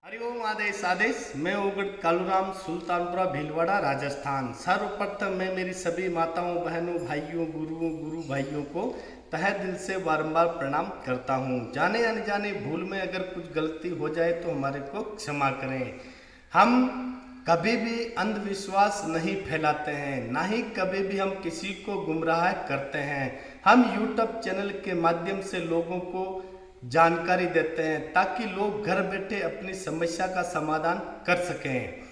हरिओम आदेश आदेश। मैं ओगड़ कालूराम, सुल्तानपुरा भीलवाड़ा, राजस्थान। सर्वप्रथम मैं मेरी सभी माताओं, बहनों, भाइयों, गुरुओं, गुरु भाइयों को तहे दिल से बारंबार प्रणाम करता हूँ। जाने अनजाने भूल में अगर कुछ गलती हो जाए तो हमारे को क्षमा करें। हम कभी भी अंधविश्वास नहीं फैलाते हैं, ना ही कभी भी हम किसी को गुमराह करते हैं। हम यूट्यूब चैनल के माध्यम से लोगों को जानकारी देते हैं ताकि लोग घर बैठे अपनी समस्या का समाधान कर सकें।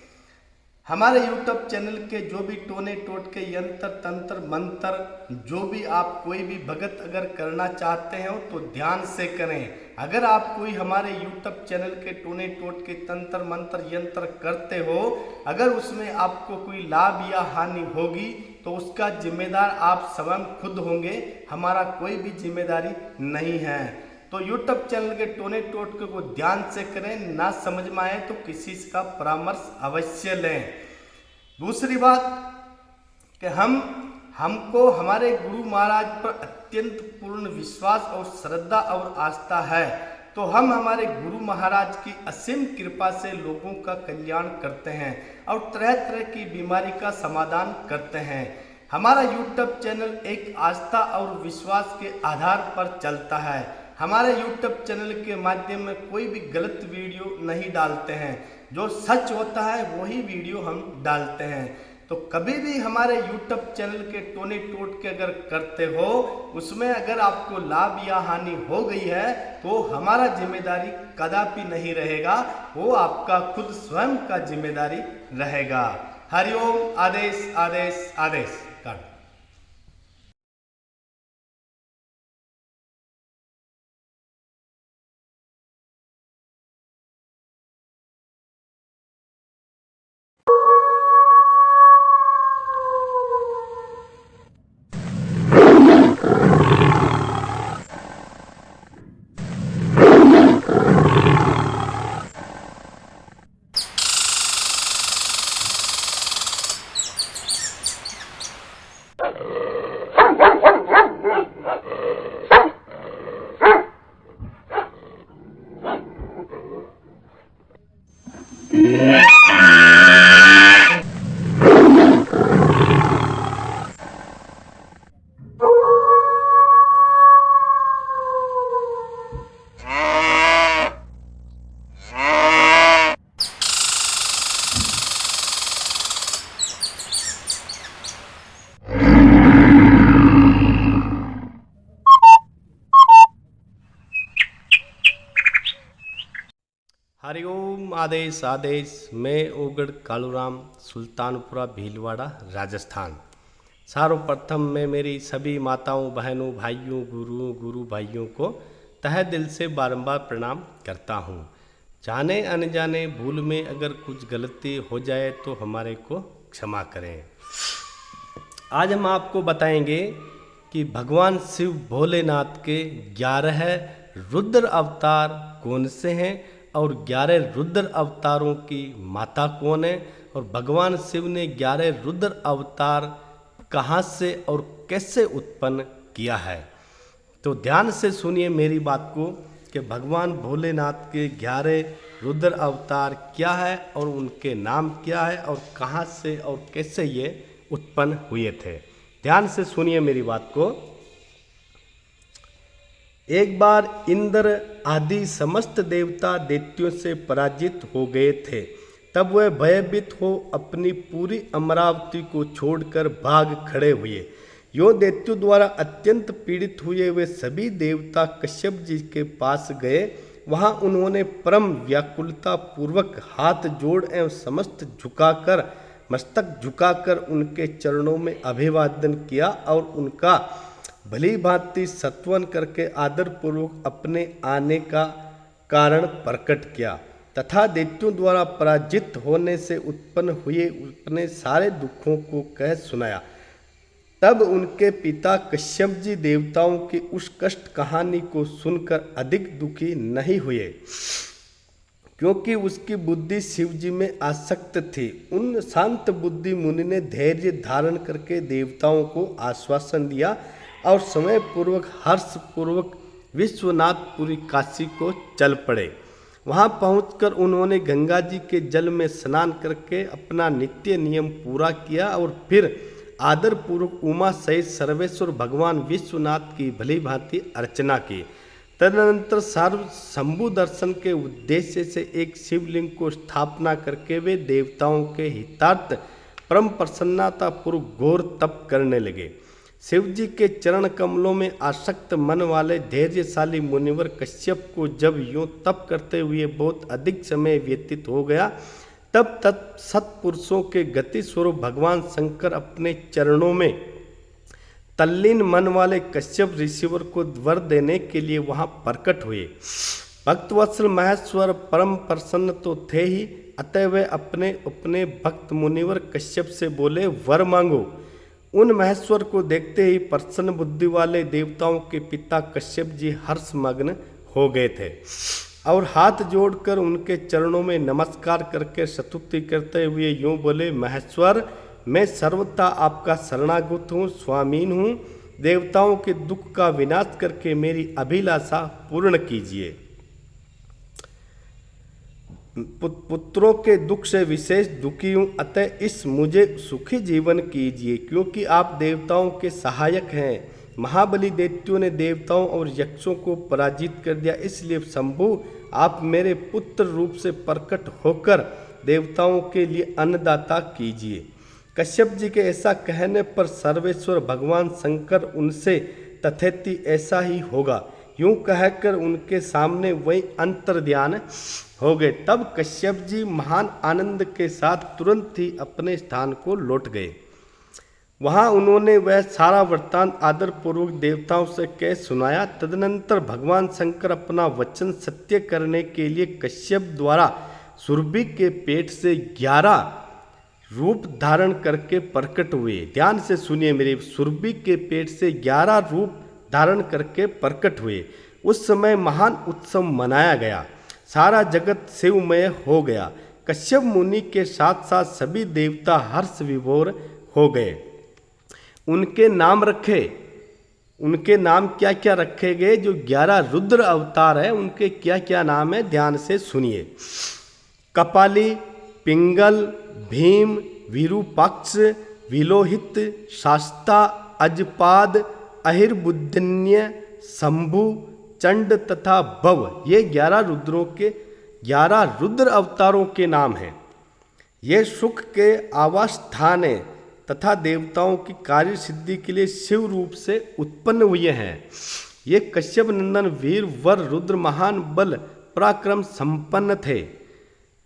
हमारे यूट्यूब चैनल के जो भी टोने टोटके, यंत्र तंत्र मंत्र, जो भी आप कोई भी भगत अगर करना चाहते हो तो ध्यान से करें। अगर आप कोई हमारे यूट्यूब चैनल के टोने टोटके, तंत्र मंत्र, यंत्र करते हो, अगर उसमें आपको कोई लाभ या हानि होगी तो उसका जिम्मेदार आप स्वयं खुद होंगे, हमारा कोई भी जिम्मेदारी नहीं है। तो यूट्यूब चैनल के टोने टोटके को ध्यान से करें, ना समझ में आए तो किसी का परामर्श अवश्य लें। दूसरी बात कि हमको हमारे गुरु महाराज पर अत्यंत पूर्ण विश्वास और श्रद्धा और आस्था है, तो हम हमारे गुरु महाराज की असीम कृपा से लोगों का कल्याण करते हैं और तरह तरह की बीमारी का समाधान करते हैं। हमारा यूट्यूब चैनल एक आस्था और विश्वास के आधार पर चलता है। हमारे यूट्यूब चैनल के माध्यम में कोई भी गलत वीडियो नहीं डालते हैं, जो सच होता है वही वीडियो हम डालते हैं। तो कभी भी हमारे यूट्यूब चैनल के टोने टोटके अगर करते हो, उसमें अगर आपको लाभ या हानि हो गई है तो हमारा जिम्मेदारी कदापि नहीं रहेगा, वो आपका खुद स्वयं का जिम्मेदारी रहेगा। हरिओम आदेश आदेश आदेश। हरिओम आदेश आदेश। मैं ओगड़ कालूराम, सुल्तानपुरा भीलवाड़ा, राजस्थान। सर्वप्रथम मैं मेरी सभी माताओं, बहनों, भाइयों, गुरुओं, गुरु भाइयों को तहे दिल से बारंबार प्रणाम करता हूँ। जाने अनजाने भूल में अगर कुछ गलती हो जाए तो हमारे को क्षमा करें। आज हम आपको बताएंगे कि भगवान शिव भोलेनाथ के 11 रुद्र अवतार कौन से हैं और 11 रुद्र अवतारों की माता कौन है, और भगवान शिव ने 11 रुद्र अवतार कहाँ से और कैसे उत्पन्न किया है। तो ध्यान से सुनिए मेरी बात को कि भगवान भोलेनाथ के 11 रुद्र अवतार क्या है और उनके नाम क्या है और कहाँ से और कैसे ये उत्पन्न हुए थे। ध्यान से सुनिए मेरी बात को। एक बार इंद्र आदि समस्त देवता दैत्यों से पराजित हो गए थे। तब वह भयभीत हो अपनी पूरी अमरावती को छोड़कर भाग खड़े हुए। यो दैत्यों द्वारा अत्यंत पीड़ित हुए वे सभी देवता कश्यप जी के पास गए। वहां उन्होंने परम व्याकुलता पूर्वक हाथ जोड़ एवं समस्त झुकाकर, मस्तक झुकाकर उनके चरणों में अभिवादन किया और उनका भली भांति सत्वन करके आदर पूर्वक अपने आने का कारण प्रकट किया तथा दैत्यों द्वारा पराजित होने से उत्पन्न हुए अपने सारे दुखों को कह सुनाया। तब उनके पिता कश्यप जी देवताओं की उस कष्ट कहानी को सुनकर अधिक दुखी नहीं हुए, क्योंकि उसकी बुद्धि शिव जी में आसक्त थी। उन शांत बुद्धि मुनि ने धैर्य धारण करके देवताओं को आश्वासन दिया और समय पूर्वक हर्ष पूर्वक विश्वनाथपुरी काशी को चल पड़े। वहां पहुंचकर उन्होंने गंगा जी के जल में स्नान करके अपना नित्य नियम पूरा किया और फिर आदरपूर्वक उमा सहित सर्वेश्वर भगवान विश्वनाथ की भली भांति अर्चना की। तदनंतर सर्व शंभु दर्शन के उद्देश्य से एक शिवलिंग को स्थापना करके वे देवताओं के हितार्थ परम प्रसन्नता पूर्वक घोर तप करने लगे। शिव जी के चरण कमलों में आसक्त मन वाले धैर्यशाली मुनिवर कश्यप को जब यूं तप करते हुए बहुत अधिक समय व्यतीत हो गया, तब सत्पुरुषों के गति स्वरूप भगवान शंकर अपने चरणों में तल्लीन मन वाले कश्यप ऋषिवर को वर देने के लिए वहां प्रकट हुए। भक्तवत्सल महेश्वर परम प्रसन्न तो थे ही, अतः वे अपने अपने भक्त मुनिवर कश्यप से बोले, वर मांगो। उन महेश्वर को देखते ही प्रसन्न बुद्धि वाले देवताओं के पिता कश्यप जी हर्षमग्न हो गए थे और हाथ जोड़कर उनके चरणों में नमस्कार करके स्तुति करते हुए यूं बोले, महेश्वर, मैं सर्वथा आपका शरणागत हूँ, स्वामीन हूँ। देवताओं के दुख का विनाश करके मेरी अभिलाषा पूर्ण कीजिए। पुत्रों के दुख से विशेष दुखी हूँ, अतः इस मुझे सुखी जीवन कीजिए, क्योंकि आप देवताओं के सहायक हैं। महाबली दैत्यों ने देवताओं और यक्षों को पराजित कर दिया, इसलिए शंभु आप मेरे पुत्र रूप से प्रकट होकर देवताओं के लिए अन्नदाता कीजिए। कश्यप जी के ऐसा कहने पर सर्वेश्वर भगवान शंकर उनसे तथेति ऐसा ही होगा यूं कहकर उनके सामने वही अंतर्ध्यान हो गए। तब कश्यप जी महान आनंद के साथ तुरंत ही अपने स्थान को लौट गए। वहां उन्होंने वह सारा वृत्तांत आदरपूर्वक देवताओं से कह सुनाया। तदनंतर भगवान शंकर अपना वचन सत्य करने के लिए कश्यप द्वारा सुरभि के पेट से 11 रूप धारण करके प्रकट हुए। ध्यान से सुनिए मेरे, सुरभि के पेट से 11 रूप धारण करके प्रकट हुए। उस समय महान उत्सव मनाया गया, सारा जगत शिवमय हो गया। कश्यप मुनि के साथ साथ सभी देवता हर्ष विभोर हो गए। उनके नाम रखे, उनके नाम क्या क्या रखे गए? जो 11 रुद्र अवतार है उनके क्या क्या नाम है, ध्यान से सुनिए। कपाली, पिंगल, भीम, विरूपाक्ष, विलोहित, शास्ता, अजपाद, अहिर्बुद्धन्य, शंभु, चंड तथा भव, ये 11 रुद्रों के 11 रुद्र अवतारों के नाम हैं। ये सुख के आवास स्थान है तथा देवताओं की कार्य सिद्धि के लिए शिव रूप से उत्पन्न हुए हैं। ये कश्यप नंदन वीर वर रुद्र महान बल पराक्रम संपन्न थे।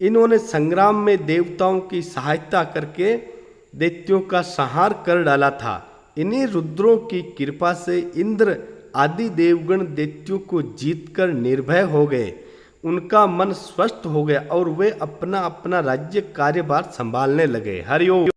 इन्होंने संग्राम में देवताओं की सहायता करके दैत्यों का संहार कर डाला था। इन्हीं रुद्रों की कृपा से इंद्र आदि देवगण दैत्यों को जीतकर निर्भय हो गए। उनका मन स्वस्थ हो गया और वे अपना अपना राज्य कार्यभार संभालने लगे। हरिओम।